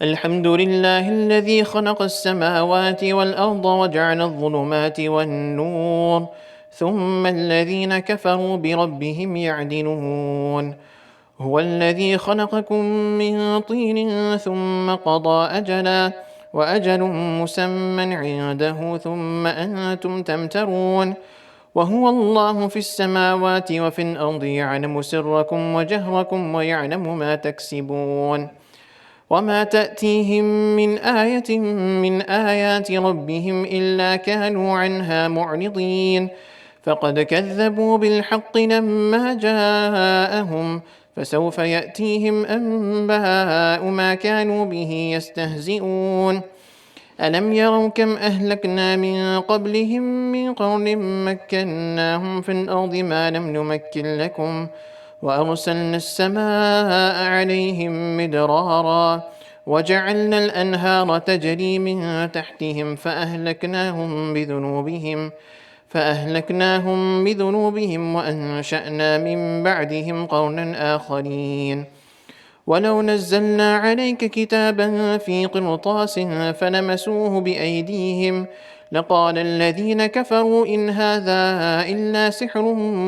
الحمد لله الذي خلق السماوات والأرض وجعل الظلمات والنور، ثم الذين كفروا بربهم يعدلون. هو الذي خلقكم من طين ثم قضى أجلا، وأجل مسمى عنده ثم أنتم تمترون. وهو الله في السماوات وفي الأرض، يعلم سركم وجهركم ويعلم ما تكسبون. وما تأتيهم من آية من آيات ربهم إلا كانوا عنها معرضين. فقد كذبوا بالحق لما جاءهم، فسوف يأتيهم أنباء ما كانوا به يستهزئون. ألم يروا كم أهلكنا من قبلهم من قرن مكناهم في الأرض ما لم نمكن لكم، وأرسلنا السماء عليهم مدرارا، وجعلنا الأنهار تجري من تحتهم فأهلكناهم بذنوبهم وأنشأنا من بعدهم قرنا آخرين. ولو نزلنا عليك كتابا في قرطاس فلمسوه بأيديهم لقال الذين كفروا إن هذا إلا سحر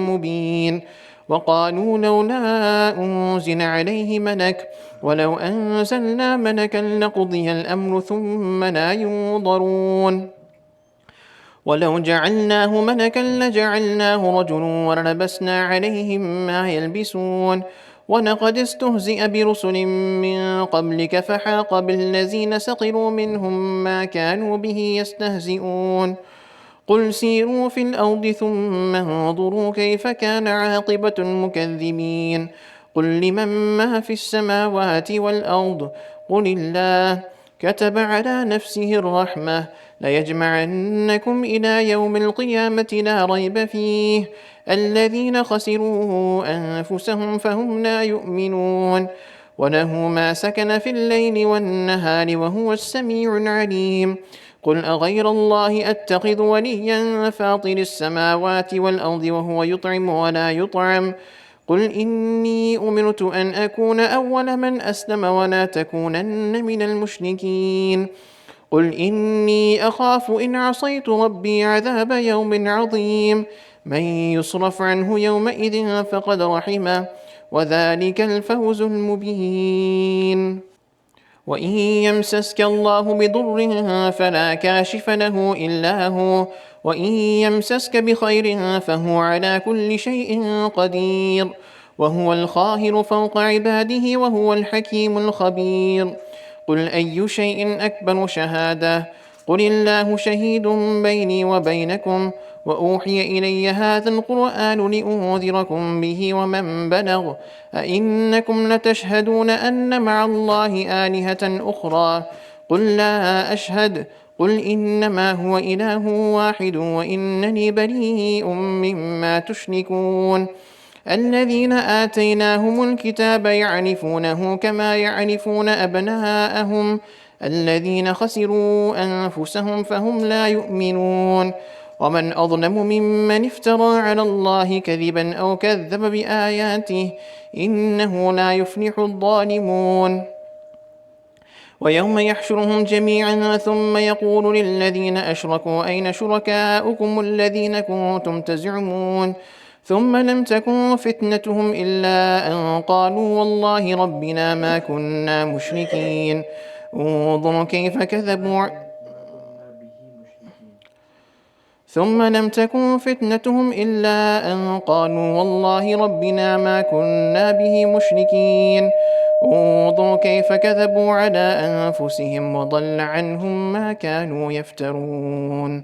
مبين. وقالوا لولا أنزل عليه ملك، ولو أنزلنا ملكا لقضي الأمر ثم لا ينظرون. ولو جعلناه ملكا لجعلناه رجلا وللبسنا عليهم ما يلبسون. ولقد استهزئ برسل من قبلك فحاق بالذين سخروا منهم ما كانوا به يستهزئون. قل سيروا في الأرض ثم انظروا كيف كان عاقبة المكذبين. قل لمن ما في السماوات والأرض، قل الله. كتب على نفسه الرحمة ليجمعنكم إلى يوم القيامة لا ريب فيه. الذين خسروا أنفسهم فهم لا يؤمنون. وله ما سكن في الليل والنهار وهو السميع العليم. قل أغير الله أتخذ وليا فاطر السماوات والأرض وهو يطعم ولا يطعم. قل إني أمرت أن أكون أول من أسلم ولا تكونن من المشركين. قل إني أخاف إن عصيت ربي عذاب يوم عظيم. من يصرف عنه يومئذ فقد رحمه، وذلك الفوز المبين. وإن يمسسك الله بضر فلا كاشف له إلا هو، وإن يمسسك بخير فهو على كل شيء قدير. وهو القاهر فوق عباده وهو الحكيم الخبير. قل أي شيء أكبر شهادة؟ قل الله شهيد بيني وبينكم. وأوحي إلي هذا القرآن لأنذركم به ومن بلغ. أئنكم لتشهدون أن مع الله آلهة أخرى؟ قل لا أشهد. قل إنما هو إله واحد وإنني بريء مما تشركون. الذين آتيناهم الكتاب يعرفونه كما يعرفون أبناءهم. الذين خسروا أنفسهم فهم لا يؤمنون. ومن أظلم ممن افترى على الله كذبا أو كذب بآياته، إنه لا يفلح الظالمون. ويوم يحشرهم جميعا ثم يقول للذين أشركوا أين شركاؤكم الذين كنتم تزعمون؟ ثم لم تكن فتنتهم إلا أن قالوا والله ربنا ما كنا مشركين. انظر كيف كذبوا. ثم لم تكن فتنتهم إلا أن قالوا والله ربنا ما كنا به مشركين. انظر كيف كذبوا على أنفسهم وضل عنهم ما كانوا يفترون.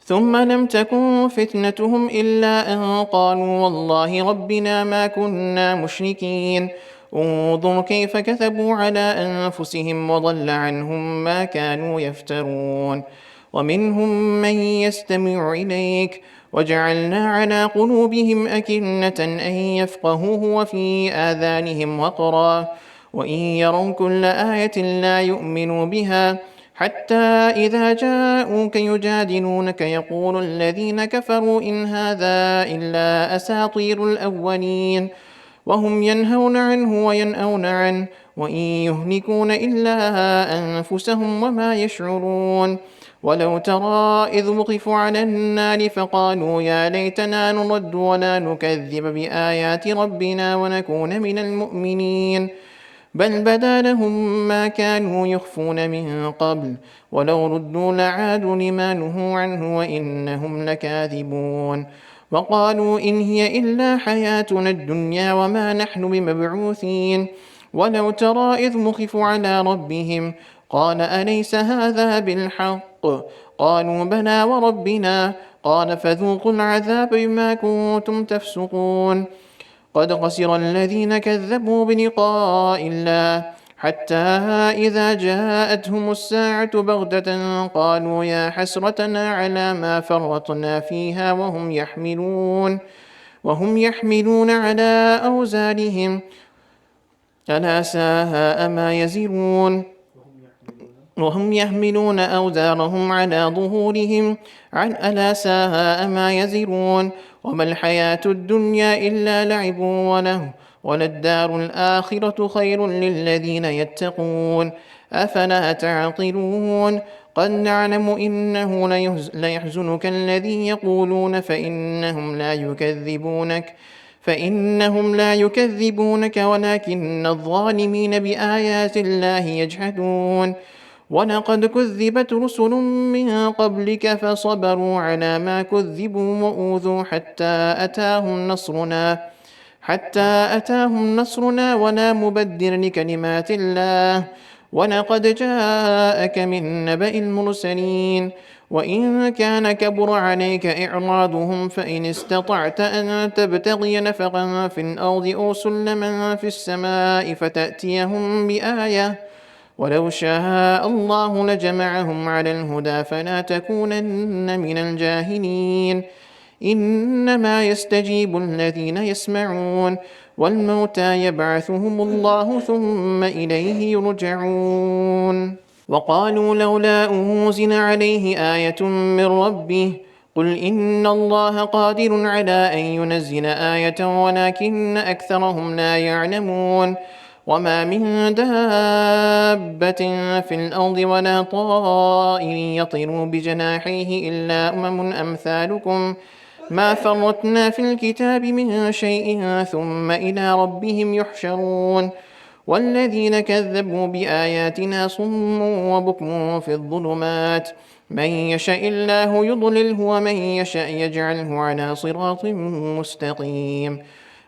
ثم لم تكن فتنتهم إلا أن قالوا والله ربنا ما كنا مشركين. انظر كيف كذبوا على أنفسهم وضل عنهم ما كانوا يفترون. ومنهم من يستمع إليك وجعلنا على قلوبهم أكنة أن يفقهوه وفي آذانهم وقرا، وإن يروا كل آية لا يؤمنوا بها، حتى إذا جاءوك يجادلونك يقول الذين كفروا إن هذا إلا أساطير الأولين. وهم ينهون عنه وينأون عنه وإن يهلكون إلا أنفسهم وما يشعرون ولو ترى إذ وقفوا على النار فقالوا يا ليتنا نرد ولا نكذب بآيات ربنا ونكون من المؤمنين بل بدا لهم ما كانوا يخفون من قبل ولو ردوا لعادوا لما نهوا عنه وإنهم لكاذبون وقالوا إن هي إلا حياتنا الدنيا وما نحن بمبعوثين ولو ترى إذ وقفوا على ربهم قال أليس هذا بالحق قالوا بلى وربنا قال فذوقوا العذاب بما كنتم تفسقون قد خسر الذين كذبوا بلقاء الله حتى إذا جاءتهم الساعة بغتة قالوا يا حسرتنا على ما فرطنا فيها وهم يحملون على أوزارهم ألا ساء ما يزرون وهم يحملون أوزارهم على ظهورهم ألا ساء ما يزرون وما الحياة الدنيا إلا لعب وله وللدار الآخرة خير للذين يتقون أفلا تعقلون قد نعلم إنه ليحزنك الذي يقولون فإنهم لا يكذبونك ولكن الظالمين بآيات الله يجحدون ولقد كذبت رسل من قبلك فصبروا على ما كذبوا وأوذوا حتى أتاهم نصرنا ولا مبدل لكلمات الله ولقد جاءك من نبأ المرسلين وإن كان كبر عليك إعراضهم فإن استطعت أن تبتغي نفقا في الأرض أو سلما في السماء فتأتيهم بآية ولو شاء الله لجمعهم على الهدى فلا تكونن من الجاهلين إنما يستجيب الذين يسمعون والموتى يبعثهم الله ثم إليه يرجعون وقالوا لولا أنزل عليه آية من ربه قل إن الله قادر على أن ينزل آية ولكن أكثرهم لا يعلمون وما من دابة في الأرض ولا طائر يطير بجناحيه إلا أمم أمثالكم ما فرطنا في الكتاب من شيء ثم إلى ربهم يحشرون والذين كذبوا بآياتنا صم وبكم في الظلمات من يشاء الله يضلله ومن يشاء يجعله على صراط مستقيم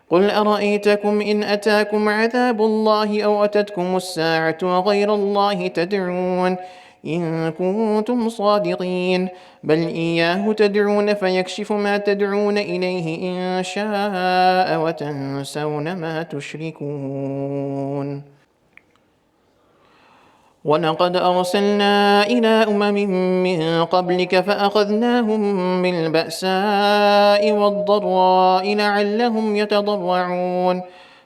قل أرأيتكم إن أتاكم عذاب الله أو أتتكم الساعة وغير الله تدعون إن كنتم صادقين بل إياه تدعون فيكشف ما تدعون إليه إن شاء وتنسون ما تشركون ولقد أرسلنا إلى أمم من قبلك فأخذناهم بالبأساء والضراء لعلهم يتضرعون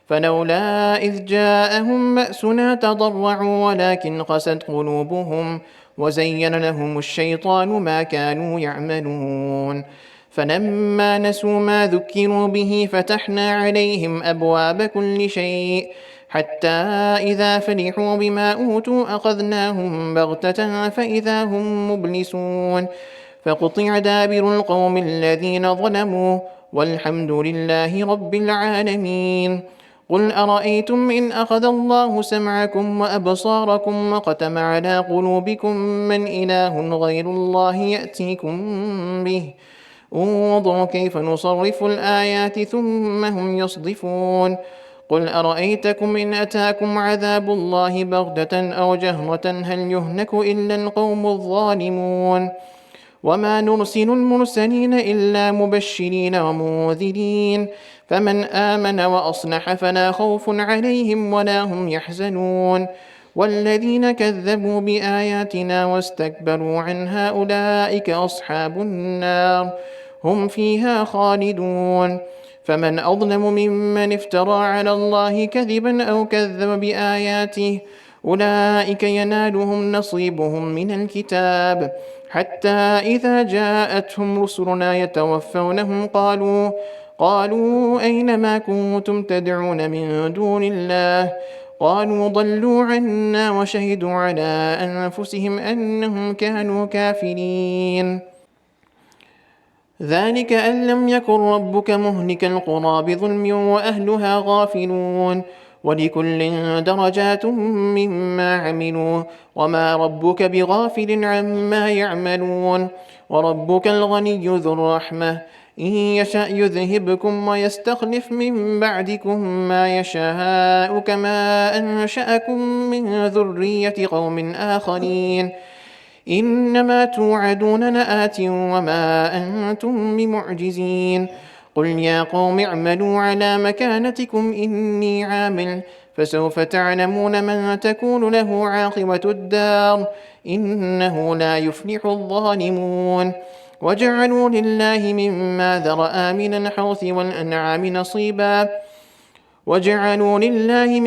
فلولا إذ جاءهم بأسنا تضرعوا ولكن قست قلوبهم وزين لهم الشيطان ما كانوا يعملون فلما نسوا ما ذكروا به فتحنا عليهم أبواب كل شيء حتى إذا فرحوا بما أوتوا أخذناهم بغتة فإذا هم مبلسون فقطع دابر القوم الذين ظلموا والحمد لله رب العالمين قل أرأيتم إن أخذ الله سمعكم وأبصاركم وختم على قلوبكم من إله غير الله يأتيكم به انظروا كيف نصرف الآيات ثم هم يصدفون قل أرأيتكم إن أتاكم عذاب الله بغتة أو جهرة هل يهلك إلا القوم الظالمون وما نرسل المرسلين إلا مبشرين ومنذرين فمن آمن وأصلح فلا خوف عليهم ولا هم يحزنون والذين كذبوا بآياتنا واستكبروا عنها أولئك أصحاب النار هم فيها خالدون فمن أظلم ممن افترى على الله كذبا أو كذب بآياته أولئك ينالهم نصيبهم من الكتاب حتى إذا جاءتهم رسلنا يتوفونهم قالوا أين ما كنتم تدعون من دون الله قالوا ضلوا عنا وشهدوا على أنفسهم أنهم كانوا كافرين. ذلك أن لم يكن ربك مهلك القرى بظلم وأهلها غافلون ولكل درجات مما عملوا وما ربك بغافل عما يعملون وربك الغني ذو الرحمة إن يشأ يذهبكم ويستخلف من بعدكم ما يشاء كما أنشأكم من ذرية قوم آخرين إنما توعدون لآت وما أنتم بمعجزين قل يا قوم اعملوا على مكانتكم إني عامل فسوف تعلمون من تكون له عاقبة الدار إنه لا يفلح الظالمون وجعلوا لله مما ذرأ من الحرث والأنعام نصيبا وجعلوا لله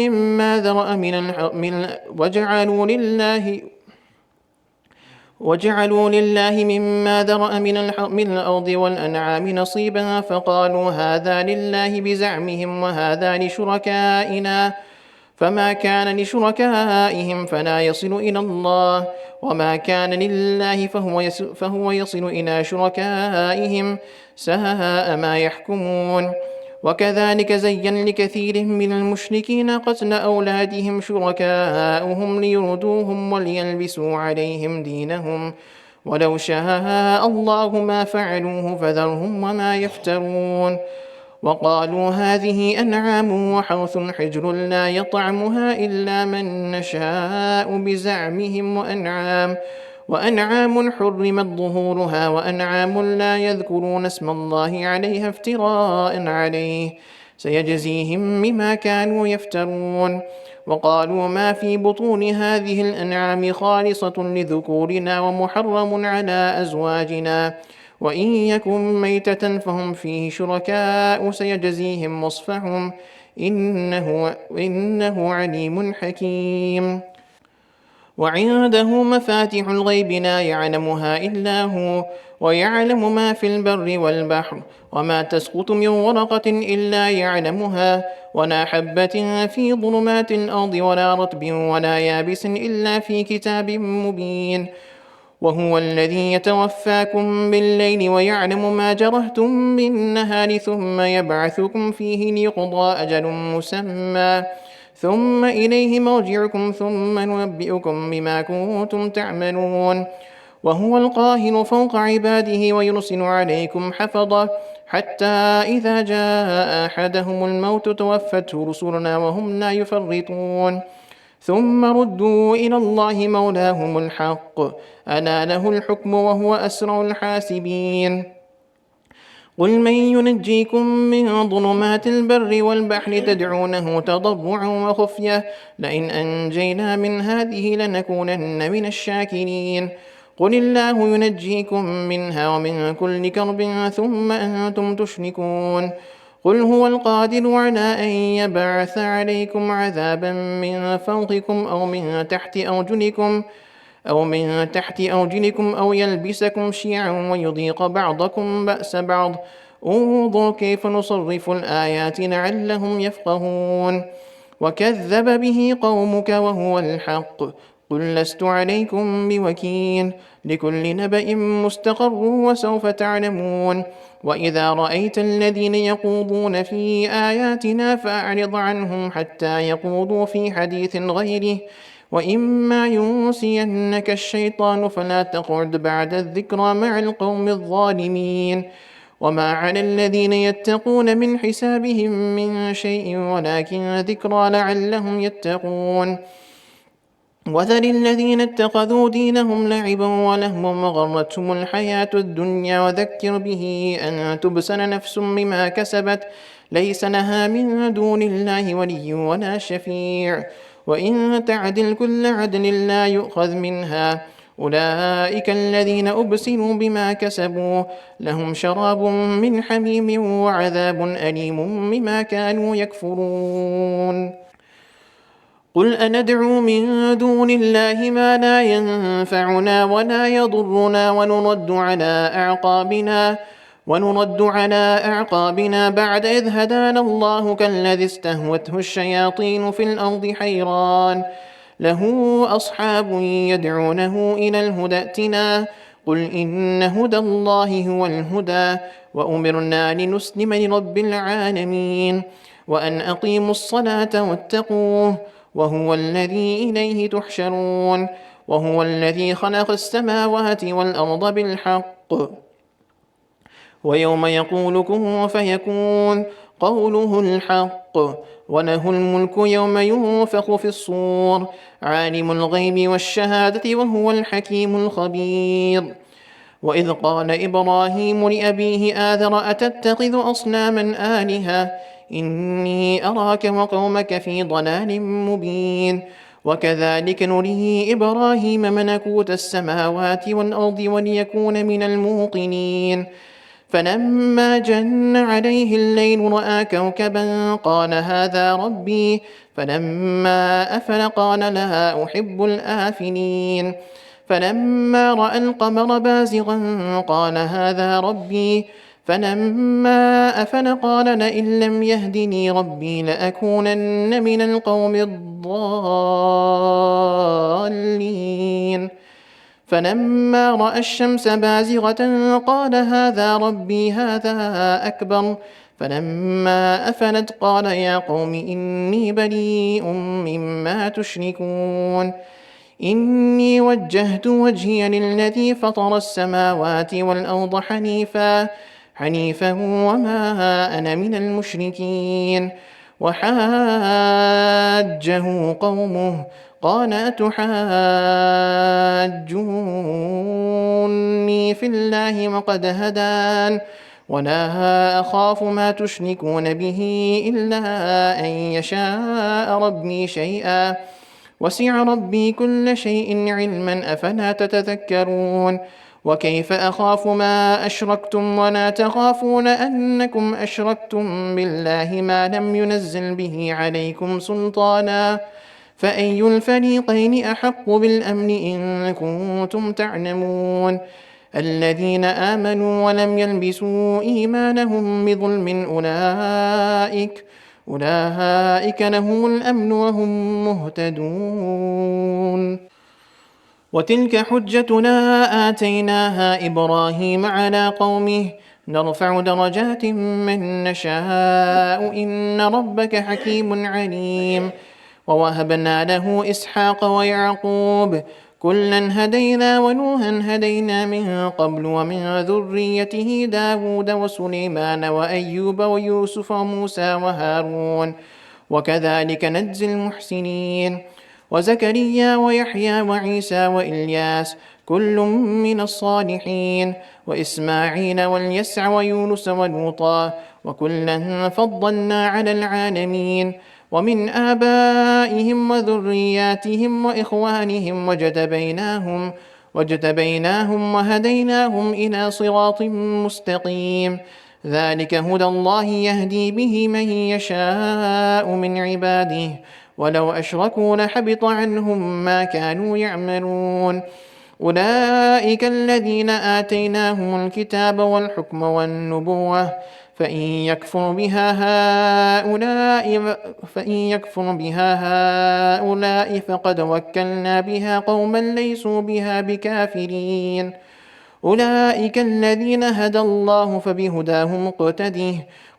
مما ذرأ من الأرض والأنعام نصيبا فقالوا هذا لله بزعمهم وهذا لشركائنا فما كان لشركائهم فلا يصل إلى الله وما كان لله فهو يصل إلى شركائهم ساء ما يحكمون وكذلك زين لكثير من المشركين قتل أولادهم شركاؤهم ليردوهم وليلبسوا عليهم دينهم ولو شاء الله ما فعلوه فذرهم وما يفترون وقالوا هذه أنعام وحرث حجر لا يطعمها إلا من نشاء بزعمهم وأنعام حرمت ظهورها وأنعام لا يذكرون اسم الله عليها افتراء عليه سيجزيهم بما كانوا يفترون وقالوا ما في بطون هذه الأنعام خالصة لذكورنا ومحرم على أزواجنا وإن يكن ميتة فهم فيه شركاء سيجزيهم وصفهم إنه عليم حكيم وعنده مفاتح الغيب لا يعلمها إلا هو ويعلم ما في البر والبحر وما تسقط من ورقة إلا يعلمها ولا حبة في ظلمات الأرض ولا رطب ولا يابس إلا في كتاب مبين وهو الذي يتوفاكم بالليل ويعلم ما جرحتم بالنهار ثم يبعثكم فيه ليقضى أجل مسمى ثم إليه مرجعكم ثم ننبئكم بما كنتم تعملون وهو القاهر فوق عباده ويرسل عليكم حفظة حتى إذا جاء أحدهم الموت توفته رسلنا وهم لا يفرطون ثم ردوا إلى الله مولاهم الحق ألا له الحكم وهو أسرع الحاسبين قل من ينجيكم من ظلمات البر والبحر تدعونه تضرعا وخفية لئن أنجينا من هذه لنكونن من الشاكرين قل الله ينجيكم منها ومن كل كرب ثم أنتم تشركون قل هو القادر على أن يبعث عليكم عذابا من فوقكم أو من تحت أرجلكم أو يلبسكم شيعا ويذيق بعضكم بأس بعض انظر كيف نصرف الآيات لعلهم يفقهون وكذب به قومك وهو الحق قل لست عليكم بوكيل لكل نبأ مستقر وسوف تعلمون وإذا رأيت الذين يخوضون في آياتنا فأعرض عنهم حتى يخوضوا في حديث غيره وإما ينسينك الشيطان فلا تقعد بعد الذكرى مع القوم الظالمين وما على الذين يتقون من حسابهم من شيء ولكن ذكرى لعلهم يتقون وذر الذين اتخذوا دينهم لعبا ولهوا وغرتهم الحياة الدنيا وذكر به أن تبسل نفس بما كسبت ليس لها من دون الله ولي ولا شفيع وإن تعدل كل عدل لا يؤخذ منها أولئك الذين أبسلوا بما كسبوا لهم شراب من حميم وعذاب أليم بما كانوا يكفرون قل أندعو من دون الله ما لا ينفعنا ولا يضرنا ونرد على أعقابنا ونرد على أعقابنا بعد إذ هدانا الله كالذي استهوته الشياطين في الأرض حيران له أصحاب يدعونه إلى الهدى ائتنا قل إن هدى الله هو الهدى وأمرنا لنسلم لرب العالمين وأن أقيموا الصلاة واتقوه وهو الذي إليه تحشرون وهو الذي خلق السماوات والأرض بالحق ويوم يقول كن فيكون قوله الحق وله الملك يوم ينفخ في الصور عالم الغيب والشهادة وهو الحكيم الخبير وإذ قال إبراهيم لأبيه آذر أتتخذ أصناما آلهة إني أراك وقومك في ضلال مبين وكذلك نري إبراهيم ملكوت السماوات والأرض وليكون من الموقنين فلما جن عليه الليل رأى كوكبا قال هذا ربي فلما أفل قال لا أحب الآفلين فلما رأى القمر بازغا قال هذا ربي فلما أفل قال لئن لم يهدني ربي لأكونن من القوم الضالين فلما رأى الشمس بازغة قال هذا ربي هذا أكبر فلما أفلت قال يا قوم إني بريء مما تشركون إني وجهت وجهي للذي فطر السماوات والأرض حنيفا وما أنا من المشركين وحاجه قومه قال أتحاجوني في الله وقد هدان ولا أخاف ما تشركون به إلا أن يشاء ربي شيئا وسع ربي كل شيء علما أفلا تتذكرون وكيف أخاف ما أشركتم ولا تخافون أنكم أشركتم بالله ما لم ينزل به عليكم سلطانا فأي الفريقين أحق بالأمن إن كنتم تعلمون الذين آمنوا ولم يلبسوا إيمانهم بظلم أولئك لهم الأمن وهم مهتدون وتلك حجتنا آتيناها إبراهيم على قومه نرفع درجات من نشاء إن ربك حكيم عليم ووهبنا له إسحاق ويعقوب كلا هدينا ونوحا هدينا من قبل ومن ذريته داود وسليمان وأيوب ويوسف وموسى وهارون وكذلك نجزي المحسنين وزكريا ويحيى وعيسى وإلياس كل من الصالحين وإسماعيل واليسع ويونس ولوطا وكلا فضلنا على العالمين ومن آبائهم وذرياتهم وإخوانهم واجتبيناهم وهديناهم إلى صراط مستقيم ذلك هدى الله يهدي به من يشاء من عباده ولو أشركوا لحبط عنهم ما كانوا يعملون أولئك الذين آتيناهم الكتاب والحكم والنبوة فإن يكفر بها هؤلاء فقد وكلنا بها قوما ليسوا بها بكافرين أولئك الذين هدى الله فبهداه مقتده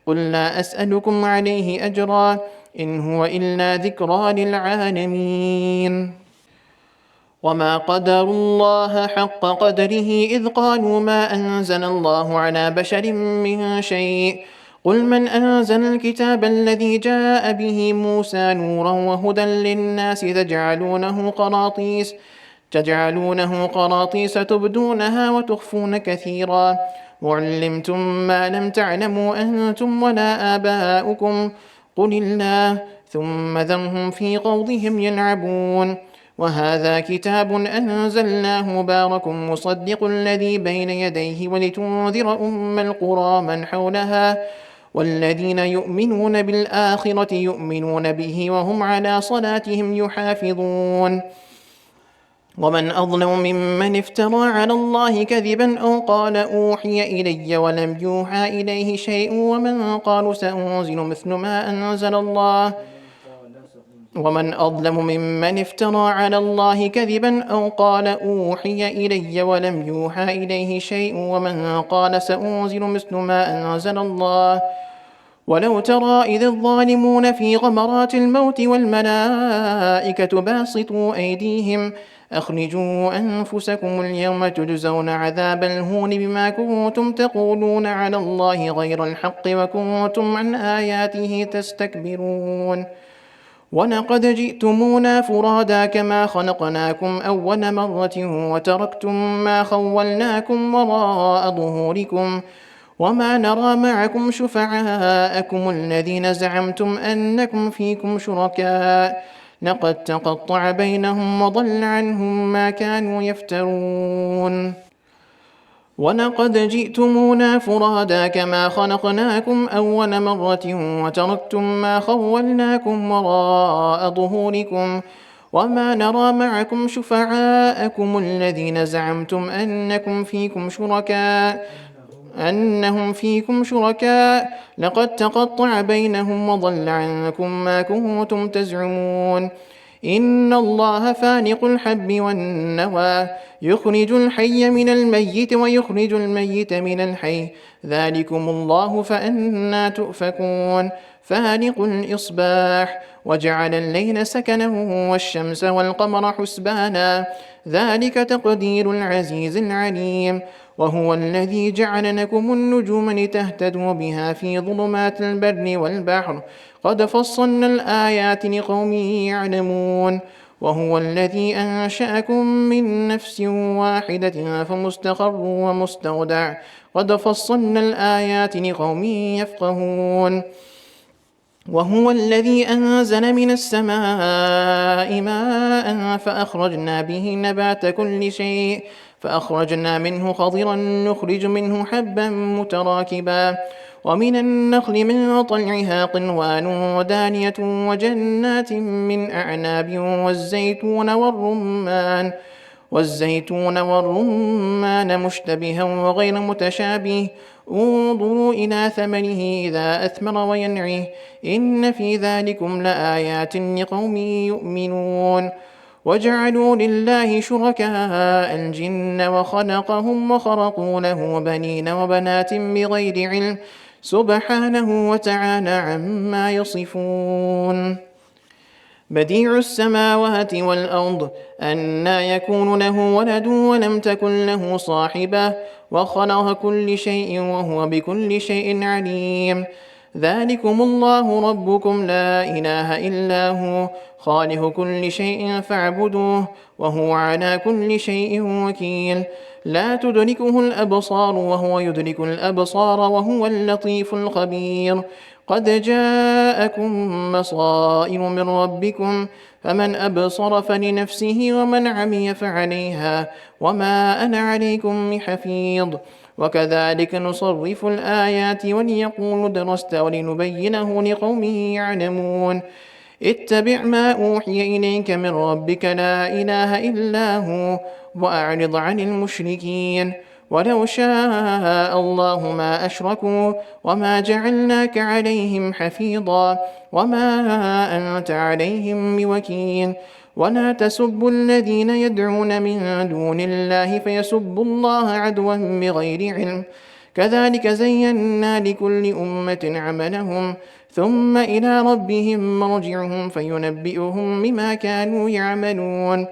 قل لا أسألكم عليه أجرا إن هو إلا ذكرى للعالمين وما قدروا الله حق قدره إذ قالوا ما أنزل الله على بشر من شيء قل من أنزل الكتاب الذي جاء به موسى نورا وهدى للناس تجعلونه قراطيس تبدونها وتخفون كثيرا وعلمتم ما لم تعلموا أنتم ولا آباؤكم قل الله ثم ذرهم في خوضهم يلعبون وهذا كتاب أنزلناه مبارك مصدق الذي بين يديه ولتنذر أم القرى من حولها والذين يؤمنون بالآخرة يؤمنون به وهم على صلاتهم يحافظون ومن أظلم ممن افترى على الله كذبا أو قال أوحي إلي ولم يوحى إليه شيء ومن قال سأنزل مثل ما أنزل الله ومن أظلم ممن افترى على الله كذبا أو قال أوحي إلي ولم يوحى إليه شيء ومن قال سأنزل مثل ما أنزل الله ولو ترى إذ الظالمون في غمرات الموت والملائكة باسطوا أيديهم أخرجوا أنفسكم اليوم تجزون عذاب الهون بما كنتم تقولون على الله غير الحق وكنتم عن آياته تستكبرون ولقد جئتمونا فرادا كما خلقناكم أول مرة وتركتم ما خولناكم وراء ظهوركم وما نرى معكم شفعاءكم الذين زعمتم أنكم فيكم شركاء لقد تقطع بينهم وضل عنهم ما كانوا يفترون ولقد جئتمونا فرادا كما خلقناكم أول مرة وتركتم ما خولناكم وراء ظهوركم وما نرى معكم شفعاءكم الذين زعمتم أنهم فيكم شركاء لقد تقطع بينهم وضل عنكم ما كنتم تزعمون إن الله فالق الحب والنوى يخرج الحي من الميت ويخرج الميت من الحي ذلكم الله فأنى تؤفكون فالق الإصباح وجعل الليل سكنا والشمس والقمر حسبانا ذلك تقدير العزيز العليم وهو الذي جعل لكم النجوم لتهتدوا بها في ظلمات البر والبحر قد فصلنا الآيات لقوم يعلمون وهو الذي أنشأكم من نفس واحدة فمستقر ومستودع قد فصلنا الآيات لقوم يفقهون وهو الذي أنزل من السماء ماء فأخرجنا به نبات كل شيء فأخرجنا منه خضرا نخرج منه حبا متراكبا ومن النخل من طلعها قنوان ودانية وجنات من أعناب والزيتون والرمان مشتبها وغير متشابه انظروا إلى ثمنه إذا أثمر وينعه إن في ذلكم لآيات لقوم يؤمنون وجعلوا لله شركاء الجن وخلقهم وخرقوا له بنين وبنات بغير علم سبحانه وتعالى عما يصفون بديع السماوات والأرض أنى يكون له ولد ولم تكن له صاحبة وخلق كل شيء وهو بكل شيء عليم ذلكم الله ربكم لا إله إلا هو خالق كل شيء فاعبدوه وهو على كل شيء وكيل لا تدركه الأبصار وهو يدرك الأبصار وهو اللطيف الخبير قد جاءكم بصائر من ربكم فمن أبصر فلنفسه ومن عمي فعليها وما أنا عليكم بحفيظ وكذلك نصرف الآيات وليقولوا درست ولنبينه لقوم يعلمون اتبع ما أوحي إليك من ربك لا إله إلا هو وأعرض عن المشركين ولو شاء الله ما أشركوا وما جعلناك عليهم حفيظا وما أنت عليهم بوكيل ولا تسبوا الذين يدعون من دون الله فيسبوا الله عدوا بغير علم كذلك زينا لكل أمة عملهم ثم إلى ربهم مرجعهم فينبئهم بما كانوا يعملون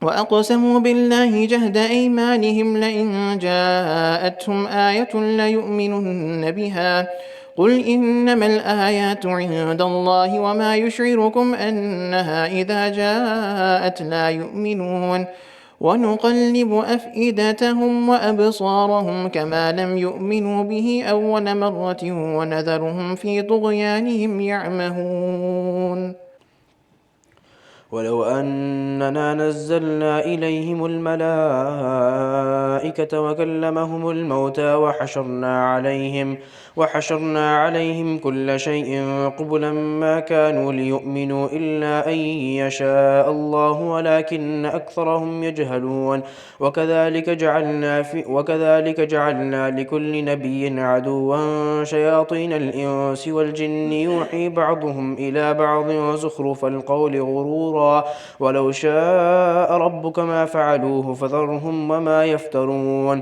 وأقسموا بالله جهد أيمانهم لئن جاءتهم آية ليؤمنن بها قل إنما الآيات عند الله وما يشعركم أنها إذا جاءت لا يؤمنون ونقلب أفئدتهم وأبصارهم كما لم يؤمنوا به أول مرة ونذرهم في طغيانهم يعمهون ولو أننا نزلنا إليهم الملائكة وكلمهم الموتى وحشرنا عليهم كل شيء قبلا ما كانوا ليؤمنوا إلا أن يشاء الله ولكن أكثرهم يجهلون وكذلك جعلنا لكل نبي عدوا شياطين الإنس والجن يوحي بعضهم إلى بعض زخرف القول غرورا ولو شاء ربك ما فعلوه فذرهم وما يفترون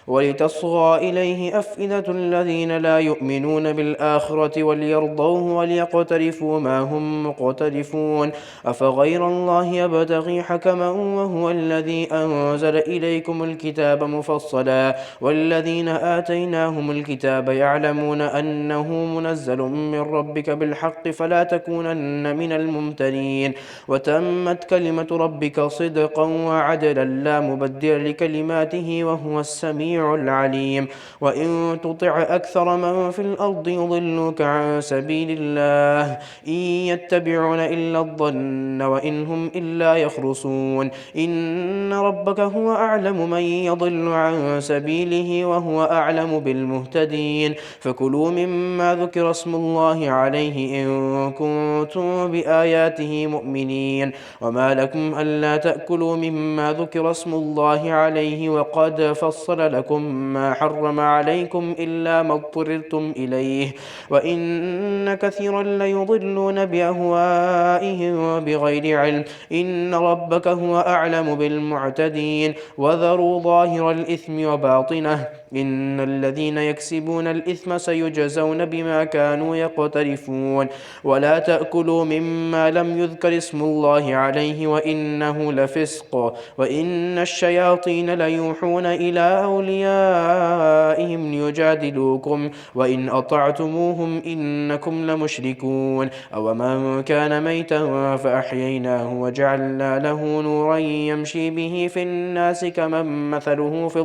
ولتصغى إليه أفئدة الذين لا يؤمنون بالآخرة وليرضوه وليقترفوا ما هم مقترفون أفغير الله يبتغي حكما وهو الذي أنزل إليكم الكتاب مفصلا والذين آتيناهم الكتاب يعلمون أنه منزل من ربك بالحق فلا تكونن من الممترين وتمت كلمة ربك صدقا وعدلا لا مبدل لكلماته وهو السميع العليم وإن تطع أكثر من في الأرض يضلوك عن سبيل الله إن يتبعون إلا الظن وإن هم إلا يخرصون إن ربك هو أعلم من يضل عن سبيله وهو أعلم بالمهتدين فكلوا مما ذكر اسم الله عليه إن كنتم بآياته مؤمنين وما لكم ألا تأكلوا مما ذكر اسم الله عليه وقد فصل لكم ما حرم عليكم إلا ما اضطررتم إليه وإن كثيرا ليضلون بأهوائهم بغير علم إن ربك هو أعلم بالمعتدين وذروا ظاهر الإثم وباطنه إن الذين يكسبون الإثم سيجزون بما كانوا يقترفون ولا تأكلوا مما لم يذكر اسم الله عليه وإنه لفسق وإن الشياطين ليوحون إلى أوليائهم ليجادلوكم وإن أطعتموهم إنكم لمشركون أومن كان ميتا فأحييناه وجعلنا له نورا يمشي به في الناس كمن مثله في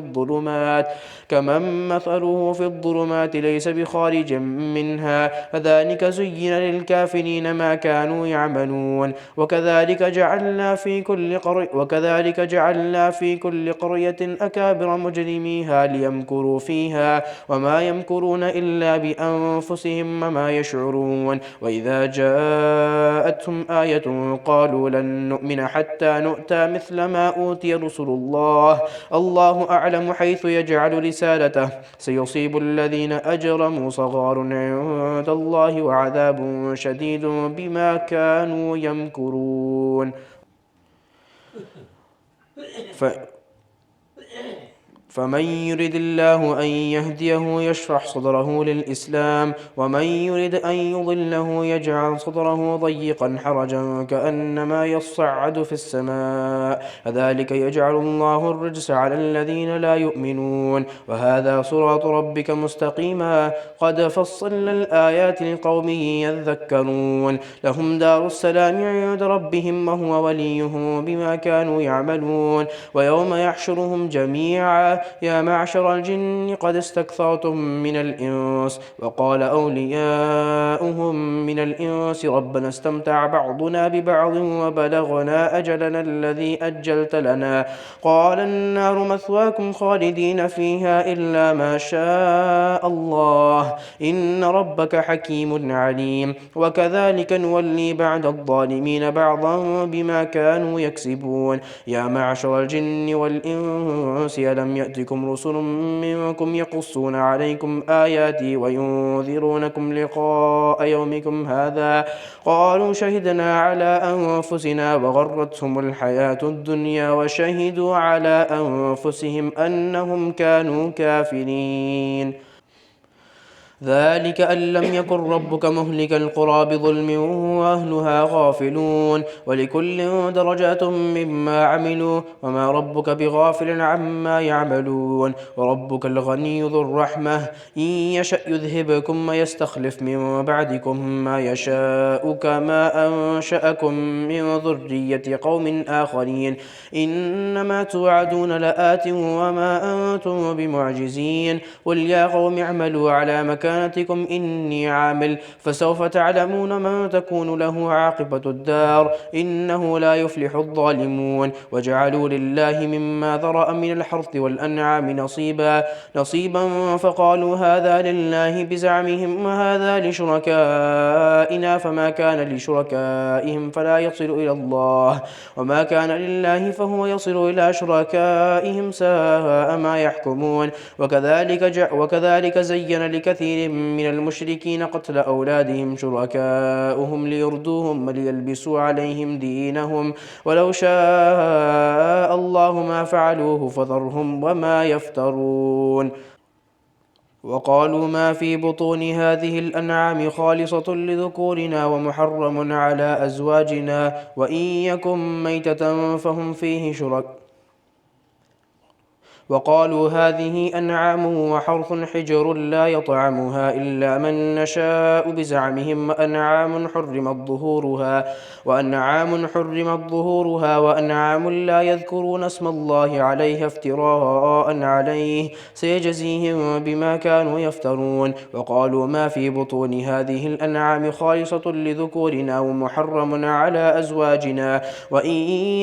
الظلمات ليس بخارج منها فذلك زين للكافرين ما كانوا يعملون وكذلك جعلنا في كل قرية أكابر مجرميها ليمكروا فيها وما يمكرون إلا بأنفسهم وما يشعرون وإذا جاءتهم آية قالوا لن نؤمن حتى نؤتى مثل ما أوتي رسل الله أعلم حيث يجعل رسالته سيصيب الذين أجرموا صغار عند الله وعذاب شديد بما كانوا يمكرون فمن يرد الله أن يهديه يشرح صدره للإسلام ومن يرد أن يضله يجعل صدره ضيقا حرجا كأنما يصعد في السماء كذلك يجعل الله الرجس على الذين لا يؤمنون وهذا صراط ربك مستقيما قد فصلنا الآيات لقوم يذكرون لهم دار السلام عند ربهم وهو وليهم بما كانوا يعملون ويوم يحشرهم جميعا يا معشر الجن قد استكثرتم من الإنس وقال أولياؤهم من الإنس ربنا استمتع بعضنا ببعض وبلغنا أجلنا الذي أجلت لنا قال النار مثواكم خالدين فيها إلا ما شاء الله إن ربك حكيم عليم وكذلك نولي بعد الظالمين بعضا بما كانوا يكسبون يا معشر الجن والإنس ألم يأتكم رسل منكم يقصون عليكم آياتي وينذرونكم لقاء يومكم هذا قالوا شهدنا على أنفسنا وغرتهم الحياة الدنيا وشهدوا على أنفسهم أنهم كانوا كافرين ذلك أن لم يكن ربك مهلك القرى بظلم وأهلها غافلون ولكل درجات مما عملوا وما ربك بغافل عما يعملون وربك الغني ذو الرحمة إن يشأ يذهبكم ويستخلف من بعدكم ما يشاء كما أنشأكم من ذرية قوم آخرين إنما توعدون لآت وما أنتم بمعجزين قل يا قوم اعملوا على مكانتكم مكانتكم إني عامل فسوف تعلمون من تكون له عاقبة الدار إنه لا يفلح الظالمون وجعلوا لله مما ذرأ من الحرث والأنعام نصيبا فقالوا هذا لله بزعمهم وهذا لشركائنا فما كان لشركائهم فلا يصل إلى الله وما كان لله فهو يصل إلى شركائهم ساء ما يحكمون وكذلك زين لكثير من المشركين قتل أولادهم شركاؤهم ليردوهم وليلبسوا عليهم دينهم ولو شاء الله ما فعلوه فذرهم وما يفترون وقالوا ما في بطون هذه الأنعام خالصة لذكورنا ومحرم على أزواجنا وإن يكن ميتة فهم فيه وقالوا هذه أنعام وحرث حجر لا يطعمها إلا من نشاء بزعمهم وأنعام حرمت ظهورها وأنعام لا يذكرون اسم الله عليها افتراء عليه سيجزيهم بما كانوا يفترون وقالوا ما في بطون هذه الأنعام خالصة لذكورنا ومحرم على أزواجنا وإن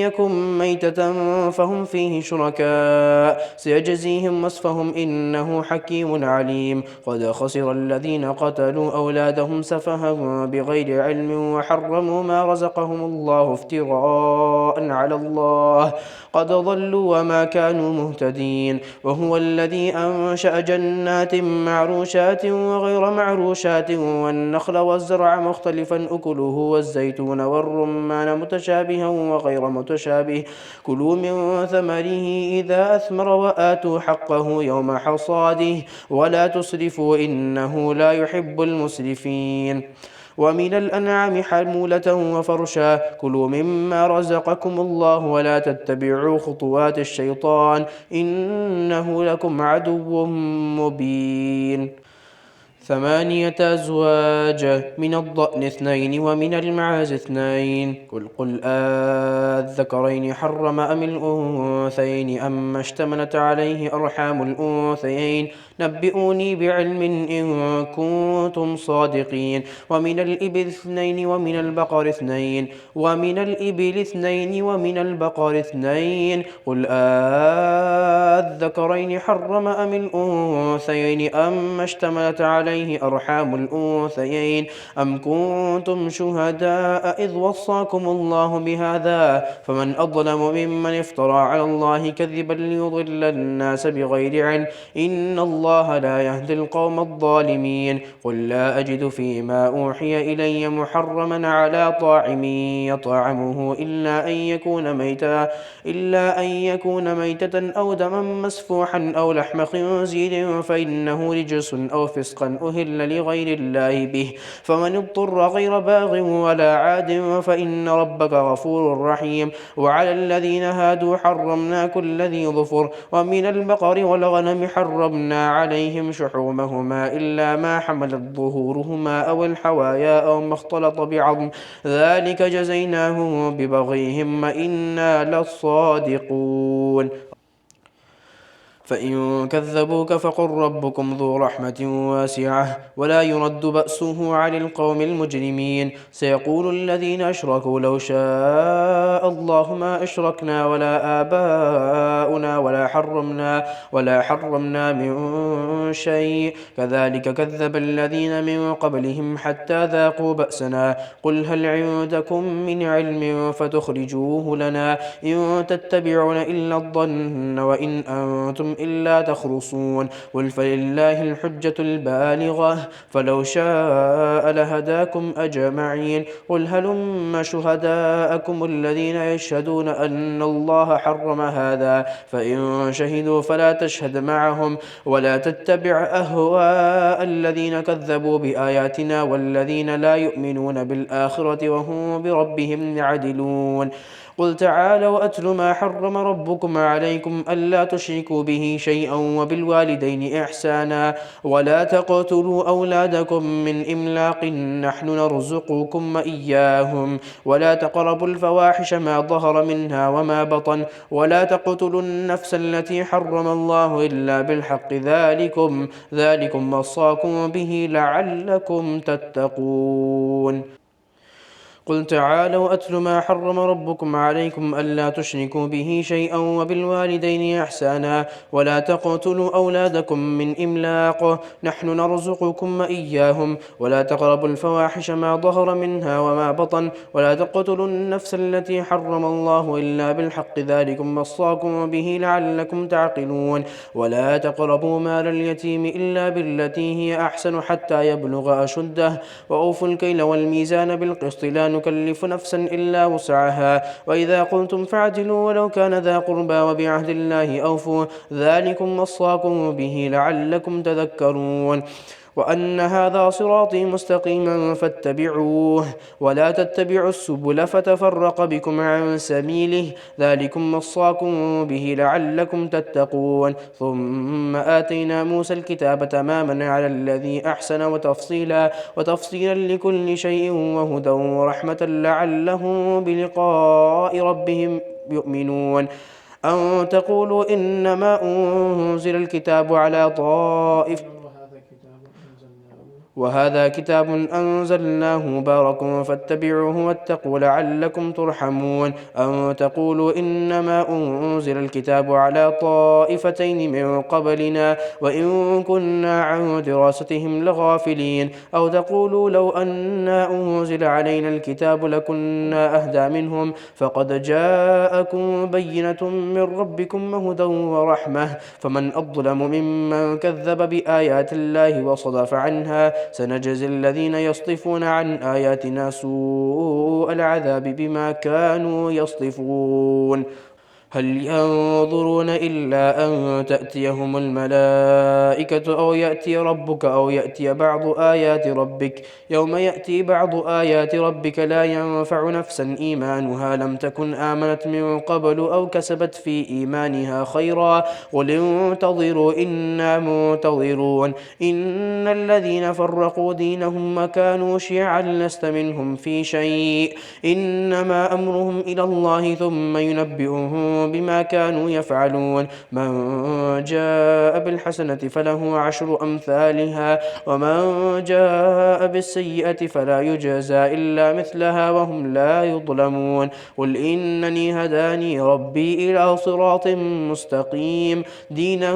يكن ميتة فهم فيه شركاء سيجزيهم وصفهم إنه حكيم عليم قد خسر الذين قتلوا أولادهم سفها بغير علم وحرموا ما رزقهم الله افتراء على الله قد ضلوا وما كانوا مهتدين وهو الذي أنشأ جنات معروشات وغير معروشات والنخل والزرع مختلفا أكله والزيتون والرمان متشابها وغير متشابه كلوا من ثمره إذا أثمر وآتوا حقه يوم حصاده ولا تسرفوا إنه لا يحب المسرفين ومن الأنعام حمولة وفرشا كلوا مما رزقكم الله ولا تتبعوا خطوات الشيطان إنه لكم عدو مبين 8 أزواج من الضأن 2 ومن المعاز 2 قل الذكرين حرم أم الأنثيين أما اشتملت عليه أرحام الأنثيين نبئوني بعلم إن كنتم صادقين ومن الإبل 2 ومن البقر 2 ومن البقر 2 قل الذكرين حرم أم الأنثيين أما اشتملت عليه أرحام الأنثيين أم كنتم شهداء إذ وصاكم الله بهذا فمن أظلم ممن افترى على الله كذبا ليضل الناس بغير علم إن الله لا يهدي القوم الظالمين قل لا أجد فيما أوحي إلي محرما على طاعم يطعمه إلا أن يكون ميتة أو دما مسفوحا أو لحم خنزير فإنه رجس أو فسقا أهل لغير الله به فمن اضطر غير باغ ولا عاد فإن ربك غفور رحيم وعلى الذين هادوا حرمنا كل ذي ظفر ومن البقر والغنم حرمنا عليهم شحومهما إلا ما حملت ظهورهما أو الحوايا أو ما اختلط بعظم ذلك جزيناهم ببغيهم إنا للصادقون فإن كذبوك فقل ربكم ذو رحمة واسعة ولا يرد بأسه عن القوم المجرمين سيقول الذين أشركوا لو شاء الله ما أشركنا ولا آباؤنا ولا حرمنا من شيء كذلك كذب الذين من قبلهم حتى ذاقوا بأسنا قل هل عندكم من علم فتخرجوه لنا إن تتبعون إلا الظن وإن أنتم إلا تخرصون قل فلله الحجة البالغة فلو شاء لهداكم أجمعين قل هلم شهداءكم الذين يشهدون أن الله حرم هذا فإن شهدوا فلا تشهد معهم ولا تتبع أهواء الذين كذبوا بآياتنا والذين لا يؤمنون بالآخرة وهم بربهم يعدلون قل تعالوا أتل ما حرم ربكم عليكم ألا تشركوا به شيئا وبالوالدين إحسانا ولا تقتلوا أولادكم من إملاق نحن نرزقكم إياهم ولا تقربوا الفواحش ما ظهر منها وما بطن ولا تقتلوا النفس التي حرم الله إلا بالحق ذلكم وصاكم به لعلكم تتقون قل تعالوا أتل ما حرم ربكم عليكم ألا تشركوا به شيئا وبالوالدين إحسانا ولا تقتلوا أولادكم من إملاق نحن نرزقكم إياهم ولا تقربوا الفواحش ما ظهر منها وما بطن ولا تقتلوا النفس التي حرم الله إلا بالحق ذلكم وصاكم به لعلكم تعقلون ولا تقربوا مال اليتيم إلا بالتي هي أحسن حتى يبلغ أشده وأوفوا الكيل والميزان بالقسط لا نكلف نفسا إلا وسعها وإذا قلتم فاعدلوا ولو كان ذا قربى وبعهد الله أوفوا ذلكم وصاكم به لعلكم تذكرون وأن هذا صراطي مستقيما فاتبعوه ولا تتبعوا السبل فتفرق بكم عن سبيله ذلكم وصاكم به لعلكم تتقون ثم آتينا موسى الكتاب تماما على الذي أحسن وتفصيلا لكل شيء وهدى ورحمة لعلهم بلقاء ربهم يؤمنون أن تقولوا إنما أنزل الكتاب على طائف وهذا كتاب أنزلناه مبارك فاتبعوه واتقوا لعلكم ترحمون أن تقولوا إنما أنزل الكتاب على طائفتين من قبلنا وإن كنا عن دراستهم لغافلين أو تقولوا لو أنا أنزل علينا الكتاب لكنا أهدى منهم فقد جاءكم بينة من ربكم وهدى ورحمة فمن أظلم ممن كذب بآيات الله وصدف عنها سنجزي الذين يصدفون عن آياتنا سوء العذاب بما كانوا يصدفون هل ينظرون إلا أن تأتيهم الملائكة أو يأتي ربك أو يأتي بعض آيات ربك يوم يأتي بعض آيات ربك لا ينفع نفسا إيمانها لم تكن آمنت من قبل أو كسبت في إيمانها خيرا قل انتظروا إنا منتظرون إن الذين فرقوا دينهم وكانوا شيعا لست منهم في شيء إنما أمرهم إلى الله ثم ينبئهم بما كانوا يفعلون من جاء بالحسنة فله 10 أمثالها ومن جاء بالسيئة فلا يجزى إلا مثلها وهم لا يظلمون قل إنني هداني ربي إلى صراط مستقيم دينا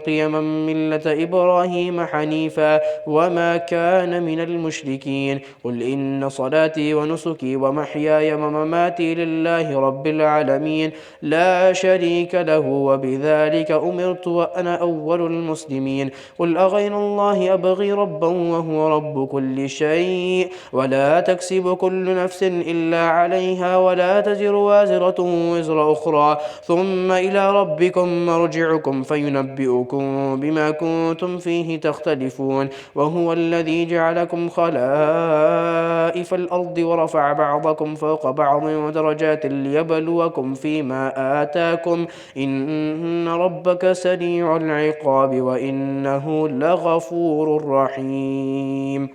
قيما ملة إبراهيم حنيفا وما كان من المشركين قل إن صلاتي ونسكي ومحياي ومماتي لله رب العالمين لا شريك له وبذلك أمرت وأنا أول المسلمين قل أغير الله أبغي ربا وهو رب كل شيء ولا تكسب كل نفس إلا عليها ولا تزر وازرة وزر أخرى ثم إلى ربكم مرجعكم فينبئكم بما كنتم فيه تختلفون وهو الذي جعلكم خلائف الأرض ورفع بعضكم فوق بعض درجات ليبلوكم فيما آتاكم إن ربك سريع العقاب وإنه لغفور رحيم